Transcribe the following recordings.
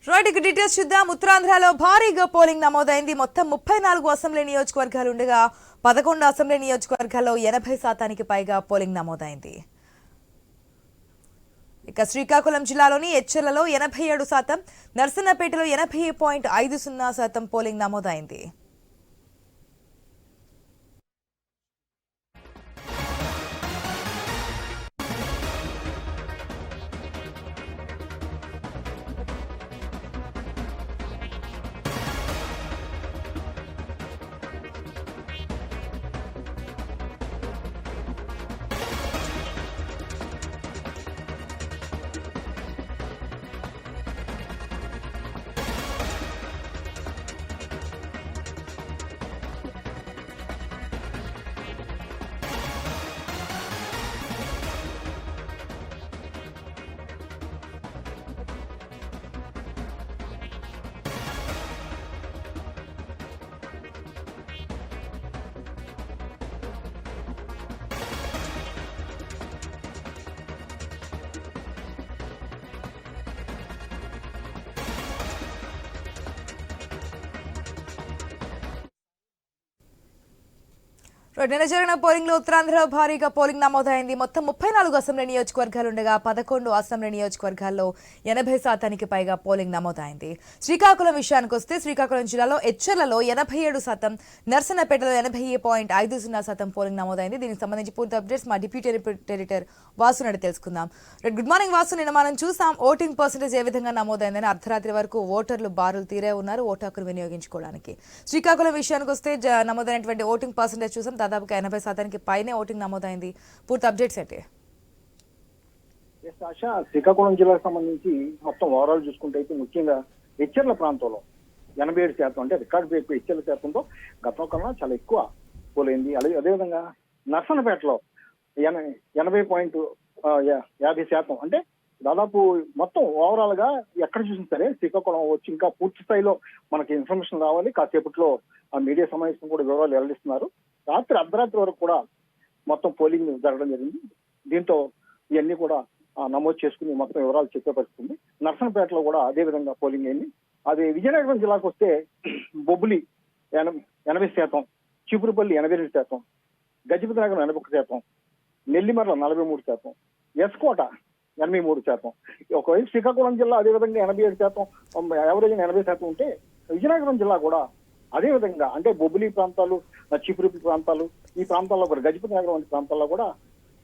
Right, ఇక details చూద్దాం. ఉత్తరాంధ్రలో భారీగా పోలింగ్ నమోదైంది. మొత్తం 34 అసెంబ్లీ నియోజకవర్గాలు ఉండగా 11 అసెంబ్లీ నియోజకవర్గాల్లో 80% పైగా పోలింగ్ నమోదైంది. ఇక శ్రీకాకుళం జిల్లాలోని ఎచ్చెర్లలో 87%, నర్సన్నపేటలో 80.50% పోలింగ్ నమోదైంది. నిన్న జరిగిన పోలింగ్ లో ఉత్తరాంధ్రలో భారీగా పోలింగ్ నమోదైంది. మొత్తం 34 అసెంబ్లీ నియోజకవర్గాలు ఉండగా 11 అసెంబ్లీ నియోజకవర్గాల్లో 80% పైగా పోలింగ్ నమోదైంది. శ్రీకాకుళం విషయానికి వస్తే శ్రీకాకుళం జిల్లాలో ఎచ్చెర్లలో 87%, నర్సన్నపేటలో 80.50% పోలింగ్ నమోదైంది. దీనికి సంబంధించి పూర్తి అప్డేట్స్ మా డిప్యూటీ ఎడిటర్ వాసు నడి తెలుసుకుందాం. Good morning Vasu. నిన్న మనం చూసాం ఓటింగ్ పర్సెంటేజ్ ఏ విధంగా నమోదైందని. అర్ధరాత్రి వరకు ఓటర్లు బారులు తీరే ఉన్నారు ఓటు హక్కును వినియోగించుకోవడానికి. శ్రీకాకుళం విషయానికి వస్తే నమోదైనటువంటి ఓటింగ్ పర్సెంటేజ్ చూసాం, దాదాపుగా 80% పైనే ఓటింగ్ నమోదైంది. పూర్తి అప్డేట్స్ ఏంటి? శ్రీకాకుళం జిల్లాకు సంబంధించి మొత్తం ఓవరాల్ చూసుకుంటే అయితే ముఖ్యంగా ఎచ్చెర్ల ప్రాంతంలో 87%, అంటే రికార్డు బ్రేక్ ఎచ్చెర్ల శాతంతో గతం కన్నా చాలా ఎక్కువ పోలైంది. అదేవిధంగా నర్సన్నపేటలో 80.50%, అంటే దాదాపు మొత్తం ఓవరాల్ గా ఎక్కడ చూసినా సరే శ్రీకాకుళం వచ్చి ఇంకా పూర్తి స్థాయిలో మనకి ఇన్ఫర్మేషన్ రావాలి. కాసేపట్లో ఆ మీడియా సమావేశం కూడా వివరాలు వెల్లడిస్తున్నారు. అర్ధరాత్రి వరకు కూడా మొత్తం పోలింగ్ జరగడం జరిగింది. దీంతో ఇవన్నీ కూడా నమోదు చేసుకుని మొత్తం వివరాలు చెప్పే పరిస్థితుంది. నర్సన్నపేటలో కూడా అదే విధంగా పోలింగ్ అయింది. అది విజయనగరం జిల్లాకు వస్తే బొబ్బులి 80%, చీపురుపల్లి 82%, గజపతినగరం 81%, నెల్లిమర్ల 43%, ఎస్కోట 83%. ఒకవైపు శ్రీకాకుళం జిల్లా అదేవిధంగా 87%, యావరేజ్ 80% ఉంటే విజయనగరం జిల్లా కూడా అదే విధంగా, అంటే బొబ్బిలి ప్రాంతాలు, చీపురుపల్లి ప్రాంతాలు, ఈ ప్రాంతాల్లో కూడా గజపతి నగరం వంటి ప్రాంతాల్లో కూడా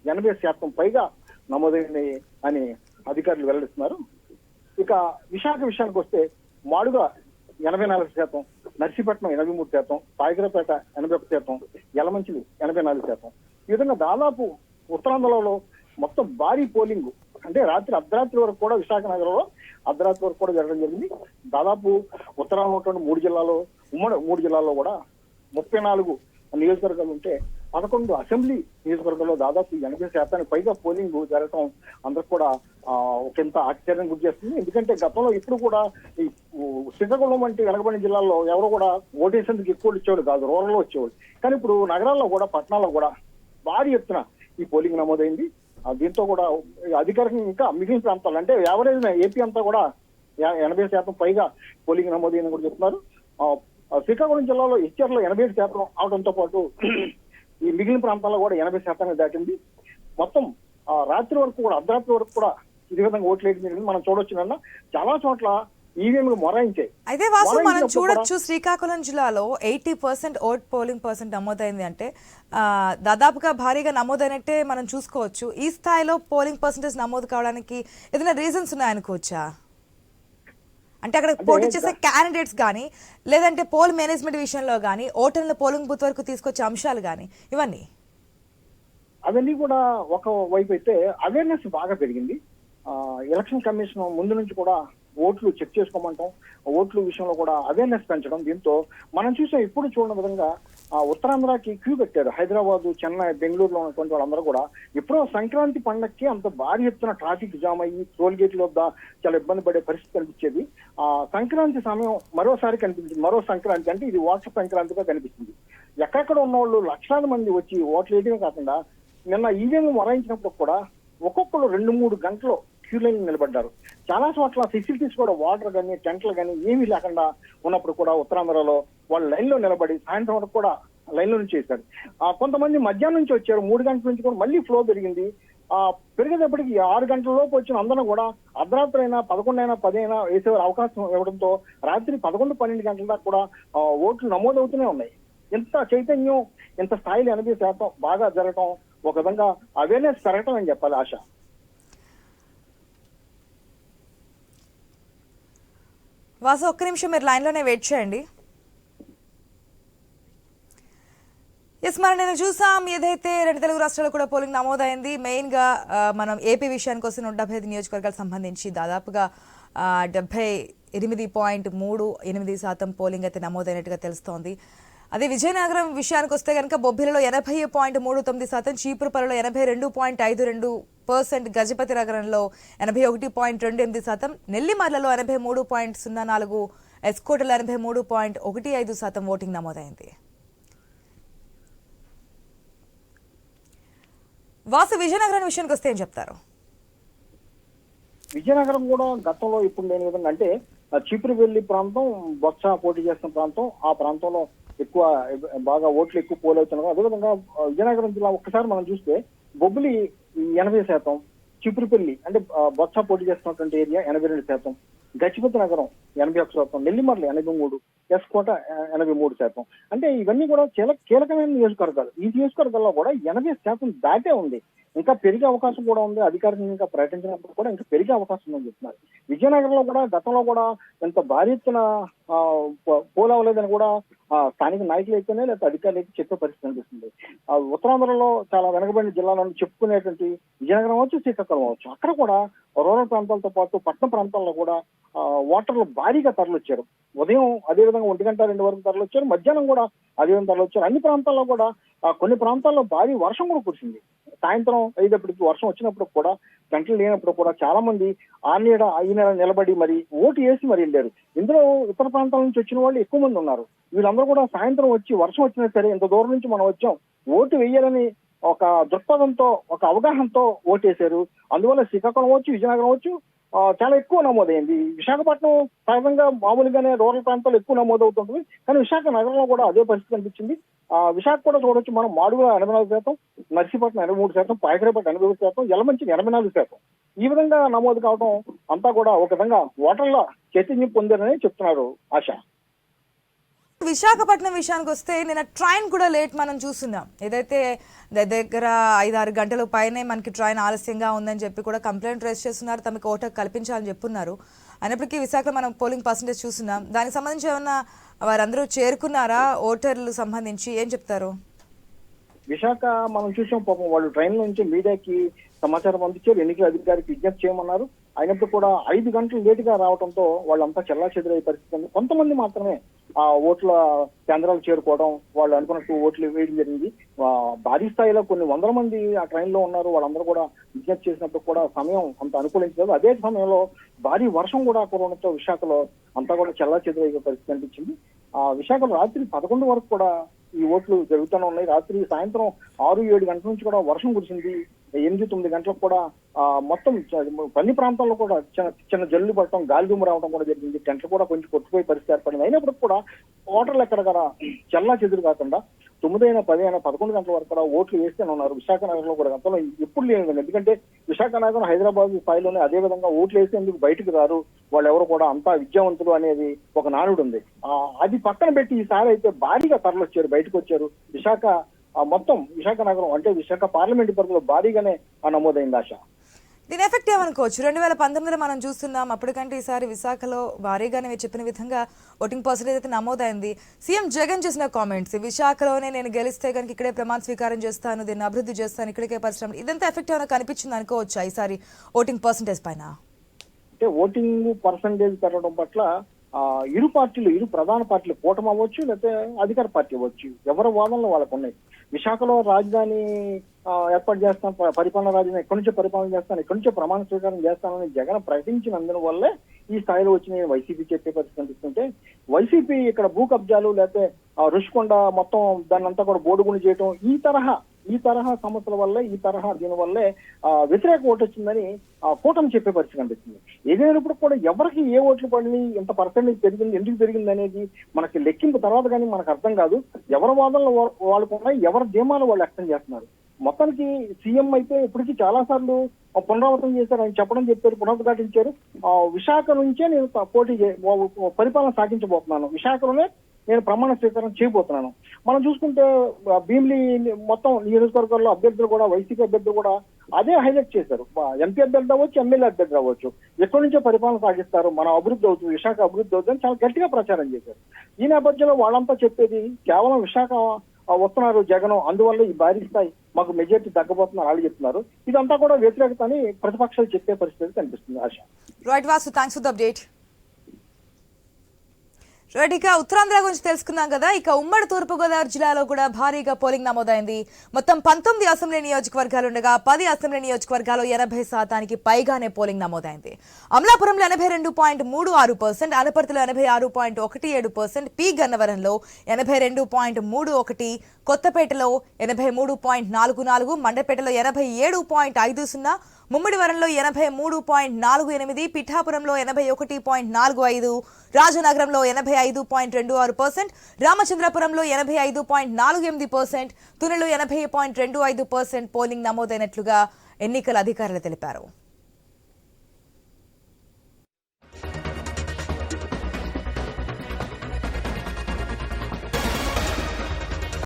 80% పైగా నమోదైంది అని అధికారులు వెల్లడిస్తున్నారు. ఇక విశాఖ విషయానికి వస్తే మాడుగ 84%, నర్సీపట్నం 83%, పాయకరపేట 81%, యలమంచిలి 84%. ఈ విధంగా దాదాపు ఉత్తరాంధ్రలో మొత్తం భారీ పోలింగ్, అంటే అర్ధరాత్రి వరకు కూడా విశాఖ నగరంలో అర్ధరాత్రి వరకు కూడా జరగడం జరిగింది. దాదాపు ఉత్తరాంధ్ర ఉమ్మడి 3 జిల్లాల్లో కూడా 34 నియోజకవర్గాలు ఉంటే 11 అసెంబ్లీ నియోజకవర్గాల్లో దాదాపు 80% పైగా పోలింగ్ జరగడం అందరికి కూడా ఒకంత ఆశ్చర్యం గురి చేస్తుంది. ఎందుకంటే గతంలో ఇప్పుడు కూడా ఈ శ్రీకాకుళం వంటి వెనకబడిన జిల్లాల్లో ఎవరు కూడా ఓటేసేందుకు ఎక్కువ ఇచ్చేవాడు కాదు, రూరల్లో వచ్చేవాడు. కానీ ఇప్పుడు నగరాల్లో కూడా పట్టణాల్లో కూడా భారీ ఎత్తున ఈ పోలింగ్ నమోదైంది. దీంతో కూడా అధికారికంగా ఇంకా మిగిలిన ప్రాంతాలు, అంటే యావరేజ్ ఏపీ అంతా కూడా 80% పైగా పోలింగ్ నమోదైందని కూడా చెప్తున్నారు. శ్రీకాకుళం జిల్లాలో ఎచ్చెర్లో 87% అవడంతో పాటు ఈ మిగిలిన ప్రాంతాల్లో కూడా 80% దాటింది. మొత్తం రాత్రి వరకు కూడా అర్ధరాత్రి వరకు కూడా ఇదే విధంగా ఓట్లు వేయడం జరిగింది. మనం చూడొచ్చు, చాలా చోట్ల ఈవీఎంలు మొరాయించాయి. అయితే వాసు, మనం చూడొచ్చు శ్రీకాకుళం జిల్లాలో 80% ఓట్ పోలింగ్ పర్సెంట్ నమోదైంది అంటే దాదాపుగా భారీగా నమోదైనట్టే మనం చూసుకోవచ్చు. ఈ స్థాయిలో పోలింగ్ పర్సెంటేజ్ నమోదు కావడానికి ఏదైనా రీజన్స్ ఉన్నాయనుకోవచ్చా? అంటే అక్కడ పోటీ చేసే క్యాండిడేట్స్ కానీ, లేదంటే పోల్ మేనేజ్మెంట్ విషయంలో కానీ, ఓటర్లను పోలింగ్ బూత్ వరకు తీసుకొచ్చే అంశాలు కానీ, అవన్నీ కూడా ఒక వైపు అయితే అవేర్నెస్ బాగా పెరిగింది. ఎలక్షన్ కమిషన్ ముందు నుంచి కూడా ఓట్లు చెక్ చేసుకోమంటాం, ఓట్లు విషయంలో కూడా అవేర్నెస్ పెంచడం. దీంతో మనం చూసాం, ఇప్పుడు చూడని విధంగా ఉత్తరాంధ్రకి క్యూ పెట్టారు. హైదరాబాద్, చెన్నై, బెంగళూరులో ఉన్నటువంటి వాళ్ళందరూ కూడా ఎప్పుడో సంక్రాంతి పండగకి అంత భారీ ఎత్తున ట్రాఫిక్ జామ్ అయ్యి టోల్ గేట్ల వద్ద చాలా ఇబ్బంది పడే పరిస్థితి కనిపించేది. సంక్రాంతి సమయం మరోసారి కనిపించింది. మరో సంక్రాంతి అంటే ఇది ఓట్ల సంక్రాంతిగా కనిపిస్తుంది. ఎక్కడెక్కడ ఉన్న వాళ్ళు లక్షలాది మంది వచ్చి ఓట్లు వేయడమే కాకుండా నిన్న ఈవీఎం మొరాయించినప్పుడు కూడా ఒక్కొక్కరు 2-3 గంటలు క్యూ లైన్ నిలబడ్డారు. చాలా చోట్ల ఫెసిలిటీస్ కూడా వాటర్ కానీ టెంట్లు కానీ ఏమీ లేకుండా ఉన్నప్పుడు కూడా ఉత్తరాంధ్రలో వాళ్ళు లైన్ లో నిలబడి సాయంత్రం వరకు కూడా లైన్ లో నుంచి చేశారు. కొంతమంది మధ్యాహ్నం నుంచి వచ్చారు, 3 గంటల నుంచి కూడా మళ్ళీ ఫ్లో పెరిగింది. పెరిగేటప్పటికి 6 గంటల లోపు వచ్చిన అందరూ కూడా అర్ధరాత్రి అయినా 11 అయినా 10 అయినా వేసే అవకాశం ఇవ్వడంతో రాత్రి 11-12 గంటల దాకా కూడా ఓట్లు నమోదవుతూనే ఉన్నాయి. ఇంత చైతన్యం, ఇంత స్థాయిలో 80% బాగా జరగటం ఒక విధంగా అవేర్నెస్ పెరగటం అని చెప్పాలి ఆశ. వాసు, ఒక్క నిమిషం మీరు లైన్లోనే వెయిట్ చేయండి. ఎస్, మనం నేను చూసాం ఏదైతే 2 తెలుగు రాష్ట్రాల్లో కూడా పోలింగ్ నమోదైంది. మెయిన్గా మనం ఏపీ విషయానికి వస్తే 175 నియోజకవర్గాలకు సంబంధించి దాదాపుగా 78.38% పోలింగ్ అయితే నమోదైనట్టుగా తెలుస్తోంది. అదే విజయనగరం విషయానికి వస్తే కనుక బొబ్బిలిలో 80.39%, చీపురుపల్లిలో 82.52%, గజపతి నగరంలో 81.28%, నెల్లిమర్లలో 83.04%, ఎస్కోటలో 83.15% ఓటింగ్ నమోదైంది. వాసు, విజయనగరం విషయానికి వస్తే ఏం చెప్తారు? విజయనగరం కూడా గతంలో ఇప్పుడు లేని విధంగా, అంటే చీపురువెల్లి ప్రాంతం బొత్స పోటీ చేస్తున్న ప్రాంతం, ఆ ప్రాంతంలో ఎక్కువ బాగా ఓట్లు ఎక్కువ పోలవుతున్నారు. అదేవిధంగా విజయనగరం జిల్లా ఒక్కసారి మనం చూస్తే బొబ్బిలి 80%, చీపురుపల్లి అంటే బొత్స పోటీ చేస్తున్నటువంటి ఏరియా 82%, గజపతి నగరం 81%, నెల్లిమర్ల 83%, ఎస్కోట 83%. అంటే ఇవన్నీ కూడా కీలకమైన నియోజకవర్గాలు. ఈ నియోజకవర్గాల్లో కూడా 80% దాటే ఉంది. ఇంకా పెరిగే అవకాశం కూడా ఉంది. అధికారికంగా ఇంకా ప్రకటించినప్పుడు కూడా ఇంకా పెరిగే అవకాశం ఉందని చెప్తున్నారు. విజయనగరంలో కూడా గతంలో కూడా ఎంత భారీ ఎత్తున పోలవలేదని కూడా స్థానిక నాయకులు అయితేనే లేకపోతే అధికారులు అయితే చెప్పే పరిస్థితి అనిపిస్తుంది. ఉత్తరాంధ్రలో చాలా వెనకబడిన జిల్లాలను చెప్పుకునేటువంటి విజయనగరం అవచ్చు, శ్రీకాకుళం అవచ్చు, అక్కడ కూడా రూరల్ ప్రాంతాలతో పాటు పట్టణ ప్రాంతాల్లో కూడా ఓటర్లు భారీగా తరలిచ్చారు. ఉదయం అదేవిధంగా 1 గంట 2 వరకు తరలిచ్చారు, మధ్యాహ్నం కూడా అదేవిధంగా తరలిచ్చారు. అన్ని ప్రాంతాల్లో కూడా కొన్ని ప్రాంతాల్లో భారీ వర్షం కూడా కురిసింది. సాయంత్రం అయ్యేటప్పటికి వర్షం వచ్చినప్పుడు కూడా, గంటలు లేనప్పుడు కూడా చాలా మంది ఆ నీడ నిలబడి మరి ఓటు వేసి మరి వెళ్ళారు. ఇందులో ఇతర ప్రాంతాల నుంచి వచ్చిన వాళ్ళు ఎక్కువ మంది ఉన్నారు. వీళ్ళందరూ కూడా సాయంత్రం వచ్చి వర్షం వచ్చినా సరే ఇంత దూరం నుంచి మనం వచ్చాం, ఓటు వేయాలని ఒక దృక్పథంతో, ఒక అవగాహనతో ఓటేశారు. అందువల్ల శ్రీకాకుళం వచ్చు, విజయనగరం వచ్చు చాలా ఎక్కువ నమోదైంది. విశాఖపట్నం సహజంగా మామూలుగానే రూరల్ ప్రాంతాల్లో ఎక్కువ నమోదవుతుంటుంది, కానీ విశాఖ నగరంలో కూడా అదే పరిస్థితి కనిపించింది. విశాఖ కూడా చూడొచ్చు మనం, మాడుగుల 84%, నర్సీపట్నం 83%, పాయకరాపేట 81%, యలమంచిలి 84%. ఈ విధంగా నమోదు కావడం అంతా కూడా ఒక విధంగా ఓటర్ల చైతన్యం పొందారని చెప్తున్నారు ఆశ. విశాఖపట్నం విషయానికి వస్తే నిన్న ట్రైన్ కూడా లేట్ మనం చూస్తున్నాం. ఏదైతే దగ్గర 5-6 గంటల పైనే మనకి ట్రైన్ ఆలస్యంగా ఉందని చెప్పి కూడా కంప్లైంట్ రైజ్ చేస్తున్నారు. తమకు ఓటు కల్పించాలని చెప్పున్నారు. అయినప్పటికీ విశాఖలో మనం పోలింగ్ పర్సంటేజ్ చూస్తున్నాం. దానికి సంబంధించి ఏమన్నా వారందరూ చేరుకున్నారా? ఓటర్లు సంబంధించి ఏం చెప్తారు? విశాఖ మనం చూసాం, పాపం వాళ్ళు ట్రైన్ నుంచి మీడియాకి సమాచారం అందించారు, ఎన్నికల అధికారికి విజ్ఞప్తి చేయమన్నారు. అయినప్పుడు కూడా 5 గంటలు లేటుగా రావడంతో వాళ్ళంతా చెల్లాచెదురయ్యే పరిస్థితి ఉంది. కొంతమంది మాత్రమే ఆ ఓట్ల కేంద్రాలు చేరుకోవడం, వాళ్ళు అనుకున్నట్టు ఓట్లు వేయడం జరిగింది. భారీ స్థాయిలో కొన్ని వందల మంది ఆ ట్రైన్ లో ఉన్నారు. వాళ్ళందరూ కూడా విజ్ఞప్తి చేసినప్పుడు కూడా సమయం అంత అనుకూలించలేదు. అదే సమయంలో భారీ వర్షం కూడా కురవడంతో విశాఖలో అంతా కూడా చెల్లాచెదురయ్యే పరిస్థితి అనిపించింది. విశాఖలో రాత్రి 11 వరకు కూడా ఈ ఓట్లు జరుగుతూనే ఉన్నాయి. రాత్రి సాయంత్రం 6-7 గంటల నుంచి కూడా వర్షం కురిసింది. 8-9 గంటలకు కూడా మొత్తం అన్ని ప్రాంతాల్లో కూడా చిన్న జల్లు పడటం, గాలి దుమ్ము రావడం కూడా జరిగింది. టెంట్లు కూడా కొంచెం కొట్టుకుపోయే పరిస్థితి ఏర్పడింది. అయినప్పటికీ కూడా ఓటర్లు ఎక్కడ చెల్లా చెదురు కాకుండా 9 అయినా 10 అయినా 11 గంటల వరకు కూడా ఓట్లు వేస్తూనే ఉన్నారు. విశాఖ నగరంలో కూడా గతంలో ఎప్పుడు లేని, ఎందుకంటే విశాఖ నగరం హైదరాబాద్ స్థాయిలోనే అదే విధంగా ఓట్లు వేసేందుకు బయటకు రారు వాళ్ళు ఎవరు కూడా, అంతా విద్యావంతులు అనేది ఒక నానుడు ఉంది. అది పక్కన పెట్టి ఈసారి అయితే భారీగా తరలొచ్చారు, బయటకు వచ్చారు. విశాఖ మొత్తం విశాఖ నగరం అంటే విశాఖ పార్లమెంట్ పరిధిలో భారీగానే నమోదైంది ఆశ. దీని ఎఫెక్ట్ ఏమనుకోవచ్చు? 2019లో మనం చూస్తున్నాం, అప్పటికంటే ఈసారి విశాఖలో భారీగానే మీరు చెప్పిన విధంగా ఓటింగ్ పర్సెంటేజ్ అయితే నమోదైంది. సీఎం జగన్ చేసిన కామెంట్స్, విశాఖలోనే నేను గెలిస్తే కనుక ఇక్కడే ప్రమాణ స్వీకారం చేస్తాను, దీన్ని అభివృద్ధి చేస్తాను, ఇక్కడికే పరిశ్రమ, ఇదంతా ఎఫెక్ట్ ఏమైనా కనిపించింది అనుకోవచ్చా ఈసారి ఓటింగ్ పర్సెంటేజ్ పైన? అంటే ఓటింగ్ పర్సంటేజ్ పెరగడం పట్ల ఇరు ప్రధాన పార్టీలు, కూటమి అవ్వచ్చు లేకపోతే అధికార పార్టీ అవ్వచ్చు, ఎవరి వాదనలు వాళ్ళకు ఉన్నాయి. విశాఖలో రాజధాని ఏర్పాటు చేస్తాను, పరిపాలన రాజధాని ఎక్కడి నుంచో పరిపాలన చేస్తాను, ఎక్కడి నుంచో ప్రమాణ స్వీకారం చేస్తానని జగన్ ప్రకటించినందున వల్లే ఈ స్థాయిలో వచ్చిన వైసీపీ చెప్పే పరిస్థితి కనిపిస్తుంటే, వైసీపీ ఇక్కడ భూ కబ్జాలు లేకపోతే రుషికొండ మొత్తం దాన్ని అంతా కూడా బోడుగుని చేయటం, ఈ తరహా ఈ తరహా సమస్యల వల్లే ఈ తరహా దీనివల్లే వ్యతిరేక ఓటు వచ్చిందని కూటమి చెప్పే పరిస్థితి కనిపిస్తుంది. ఏదైనప్పుడు కూడా ఎవరికి ఏ ఓట్లు పడినాయి, ఎంత పర్సెంటేజ్ పెరిగింది, ఎందుకు పెరిగింది అనేది మనకి లెక్కింపు తర్వాత కానీ మనకు అర్థం కాదు. ఎవరి వాదనలు వాళ్ళకు ఉన్నాయి, ఎవరి ధీమాలు వాళ్ళు వ్యక్తం చేస్తున్నారు. మొత్తానికి సీఎం అయితే ఇప్పటికీ చాలా సార్లు పునరావృతం చేశారు, ఆయన చెప్పారు, పునరుద్ఘాటించారు. విశాఖ నుంచే నేను పరిపాలన సాగించబోతున్నాను, విశాఖలోనే నేను ప్రమాణ స్వీకారం చేయబోతున్నాను. మనం చూసుకుంటే భీమిలి మొత్తం నియోజకవర్గాల్లో అభ్యర్థులు కూడా, వైసీపీ అభ్యర్థులు కూడా అదే హైలైట్ చేశారు. ఎంపీ అభ్యర్థి అవ్వచ్చు, ఎమ్మెల్యే అభ్యర్థి అవ్వచ్చు, ఎక్కడి నుంచో పరిపాలన సాగిస్తారు, మన అభివృద్ధి అవుతుంది, విశాఖ అభివృద్ధి అవుతుంది అని చాలా గట్టిగా ప్రచారం చేశారు. ఈ నేపథ్యంలో వాళ్ళంతా చెప్పేది కేవలం విశాఖ వస్తున్నారు జగన్, అందువల్ల ఈ భారీ స్థాయి మాకు మెజార్టీ తగ్గబోతున్నారు వాళ్ళు చెప్తున్నారు. ఇదంతా కూడా వ్యతిరేకత అని ప్రతిపక్షాలు చెప్పే పరిస్థితి కనిపిస్తుంది. ఆశ. Right Vasu, thanks for the update. Right, ఇక ఉత్తరాంధ్ర గురించి తెలుసుకున్నాం కదా. ఇక ఉమ్మడి తూర్పుగోదావరి జిల్లాలో కూడా భారీగా పోలింగ్ నమోదైంది. మొత్తం 19 అసెంబ్లీ నియోజకవర్గాలు ఉండగా 10 అసెంబ్లీ నియోజకవర్గాల్లో 80% పైగానే పోలింగ్ నమోదైంది. అమలాపురంలో 82.36%, అనపర్తిలో 86.17%, పి గన్నవరంలో 82.31%, కొత్తపేటలో 83.44%, మండపేటలో 87.50%, ముమ్మిడివరంలో 83.48%, పిఠాపురంలో 81.45%, రాజనగరంలో 85.26%, రామచంద్రపురంలో 85.48%, తునిలో 80.25% పోలింగ్ నమోదైనట్లుగా ఎన్నికల అధికారులు తెలిపారు.